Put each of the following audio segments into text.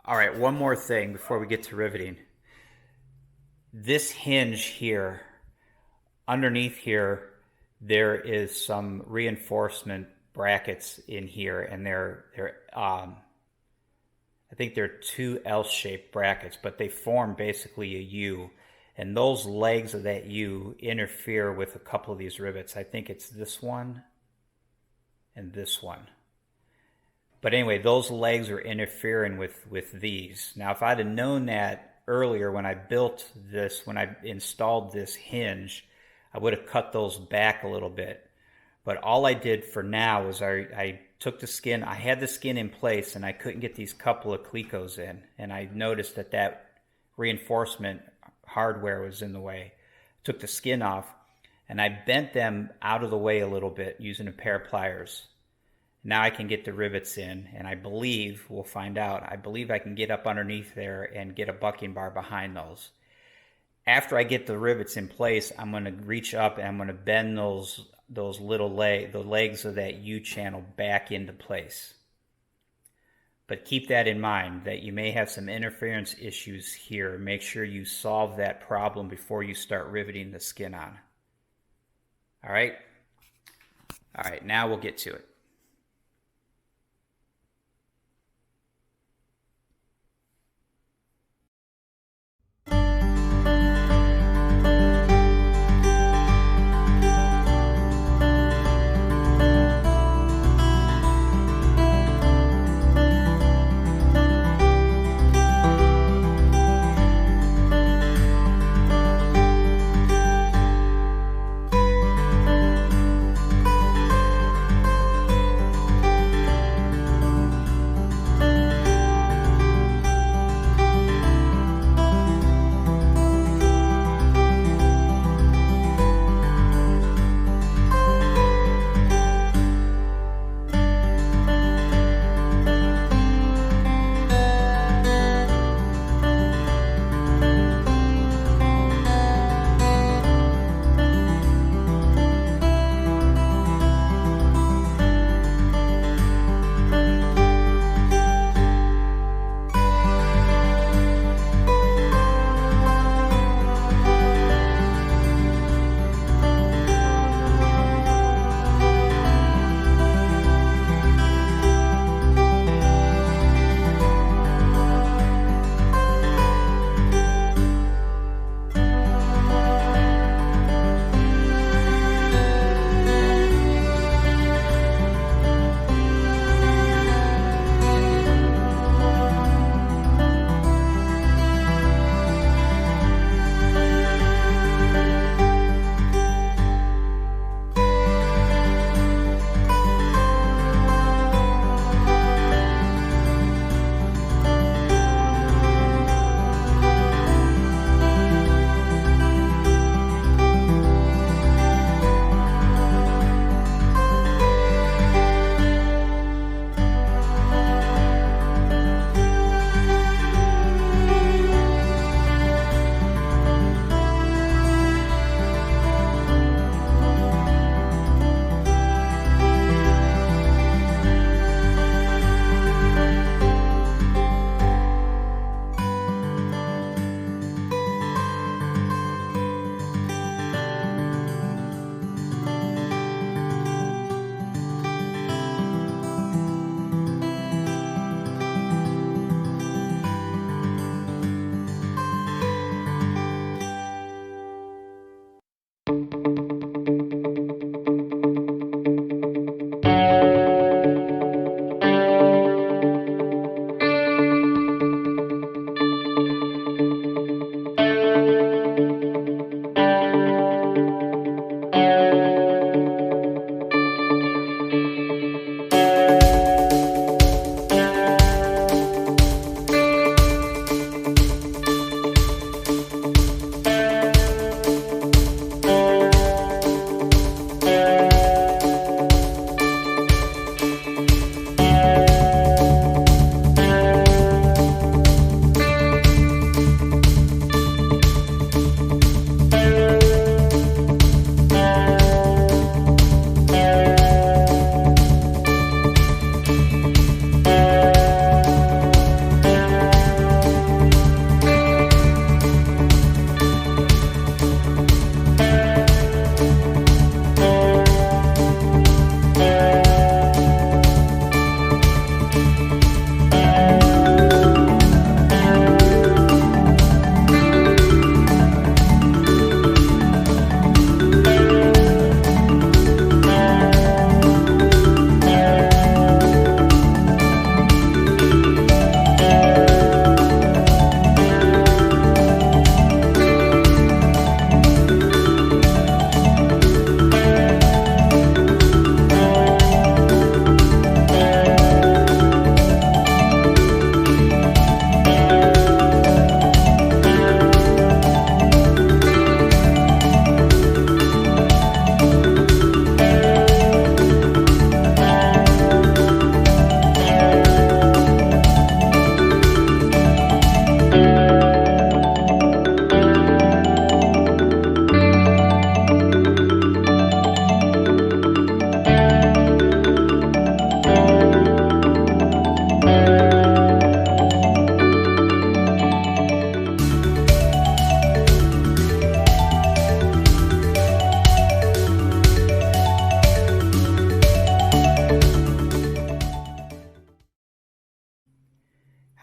All right, one more thing before we get to riveting. This hinge here, underneath here, there is some reinforcement brackets in here, and I think they're two L-shaped brackets, but they form basically a U. And those legs of that U interfere with a couple of these rivets. I think it's this one and this one. But anyway, those legs are interfering with these. Now, if I'd have known that earlier when I built this, when I installed this hinge, I would have cut those back a little bit. But all I did for now is I took the skin. I had the skin in place, and I couldn't get these couple of clecos in. And I noticed that reinforcement hardware was in the way. Took the skin off, and I bent them out of the way a little bit using a pair of pliers. Now I can get the rivets in, and I believe, we'll find out, I believe I can get up underneath there and get a bucking bar behind those. After I get the rivets in place, I'm going to reach up and I'm going to bend those little the legs of that U channel back into place. But keep that in mind, that you may have some interference issues here. Make sure you solve that problem before you start riveting the skin on. All right? All right, now we'll get to it.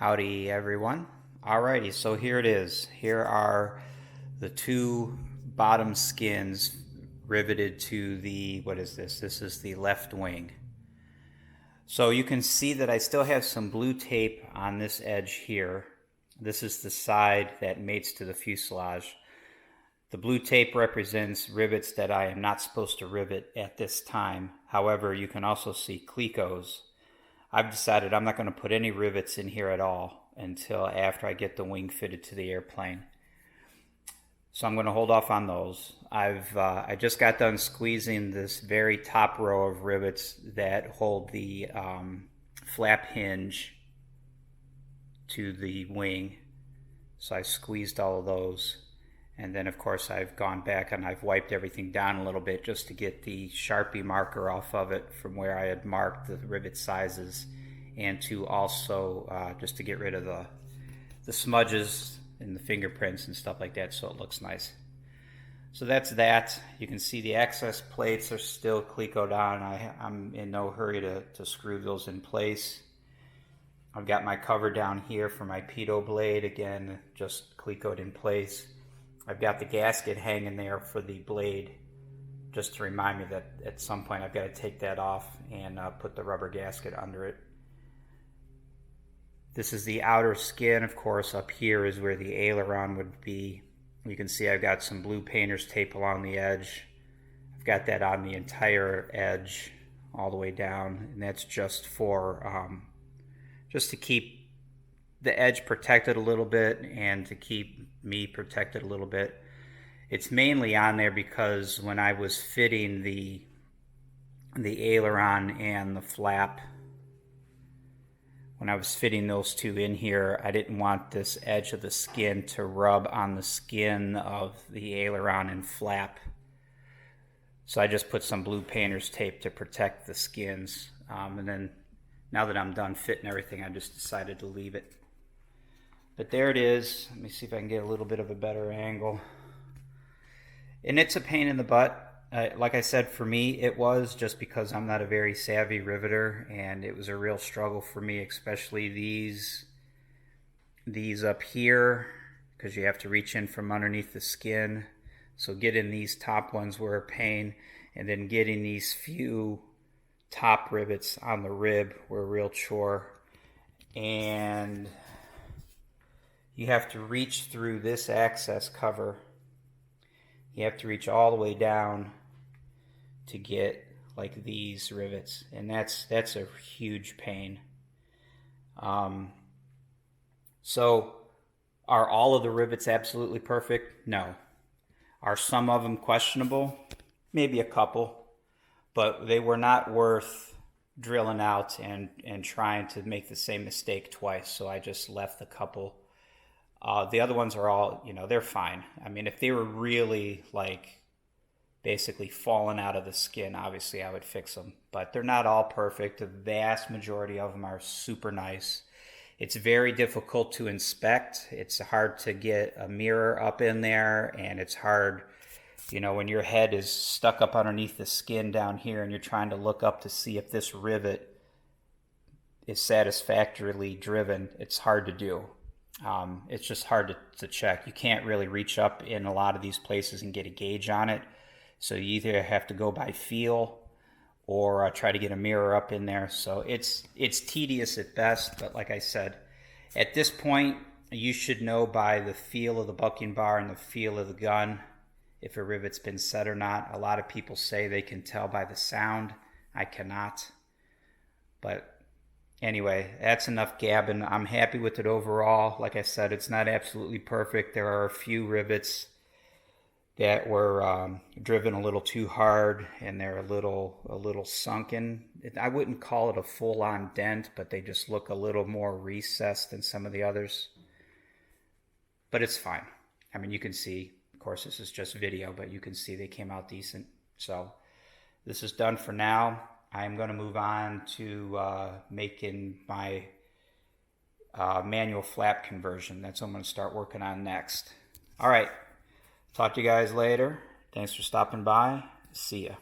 Howdy everyone. Alrighty, so here it is. Here are the two bottom skins riveted to the, what is this? This is the left wing. So you can see that I still have some blue tape on this edge here. This is the side that mates to the fuselage. The blue tape represents rivets that I am not supposed to rivet at this time. However, you can also see clecos. I've decided I'm not going to put any rivets in here at all until after I get the wing fitted to the airplane. So I'm going to hold off on those. I just got done squeezing this very top row of rivets that hold the flap hinge to the wing. So I squeezed all of those. And then of course I've gone back and I've wiped everything down a little bit just to get the Sharpie marker off of it from where I had marked the rivet sizes, and to also just to get rid of the smudges and the fingerprints and stuff like that, so it looks nice. So that's that. You can see the access plates are still clecoed on. I'm in no hurry to screw those in place. I've got my cover down here for my pitot blade, again just clecoed in place. I've got the gasket hanging there for the blade, just to remind me that at some point I've got to take that off and put the rubber gasket under it. This is the outer skin. Of course, up here is where the aileron would be. You can see I've got some blue painter's tape along the edge. I've got that on the entire edge all the way down, and that's just for just to keep the edge protected a little bit and to keep me protected a little bit. It's mainly on there because when I was fitting the aileron and the flap, when I was fitting those two in here, I didn't want this edge of the skin to rub on the skin of the aileron and flap. So I just put some blue painter's tape to protect the skins. And then now that I'm done fitting everything, I just decided to leave it. But there it is. Let me see if I can get a little bit of a better angle. And it's a pain in the butt. Like I said, for me, it was just because I'm not a very savvy riveter, and it was a real struggle for me, especially these up here, because you have to reach in from underneath the skin. So getting these top ones were a pain, and then getting these few top rivets on the rib were a real chore. And you have to reach through this access cover. You have to reach all the way down to get like these rivets, and that's a huge pain. So are all of the rivets absolutely perfect? No. Are some of them questionable? Maybe a couple, but they were not worth drilling out and trying to make the same mistake twice, so I just left a couple. The other ones are all, they're fine. I mean, if they were really like basically falling out of the skin, obviously I would fix them, but they're not all perfect. The vast majority of them are super nice. It's very difficult to inspect. It's hard to get a mirror up in there, and it's hard, when your head is stuck up underneath the skin down here and you're trying to look up to see if this rivet is satisfactorily driven. It's hard to do. It's just hard to check. You can't really reach up in a lot of these places and get a gauge on it. So you either have to go by feel or try to get a mirror up in there. So it's tedious at best, but like I said, at this point, you should know by the feel of the bucking bar and the feel of the gun if a rivet's been set or not. A lot of people say they can tell by the sound. I cannot. But anyway, that's enough gabbing. I'm happy with it overall. Like I said, it's not absolutely perfect. There are a few rivets that were driven a little too hard, and they're a little sunken. I wouldn't call it a full-on dent, but they just look a little more recessed than some of the others. But it's fine. I mean, you can see, of course, this is just video, but you can see they came out decent. So this is done for now. I'm going to move on to making my manual flap conversion. That's what I'm going to start working on next. All right. Talk to you guys later. Thanks for stopping by. See ya.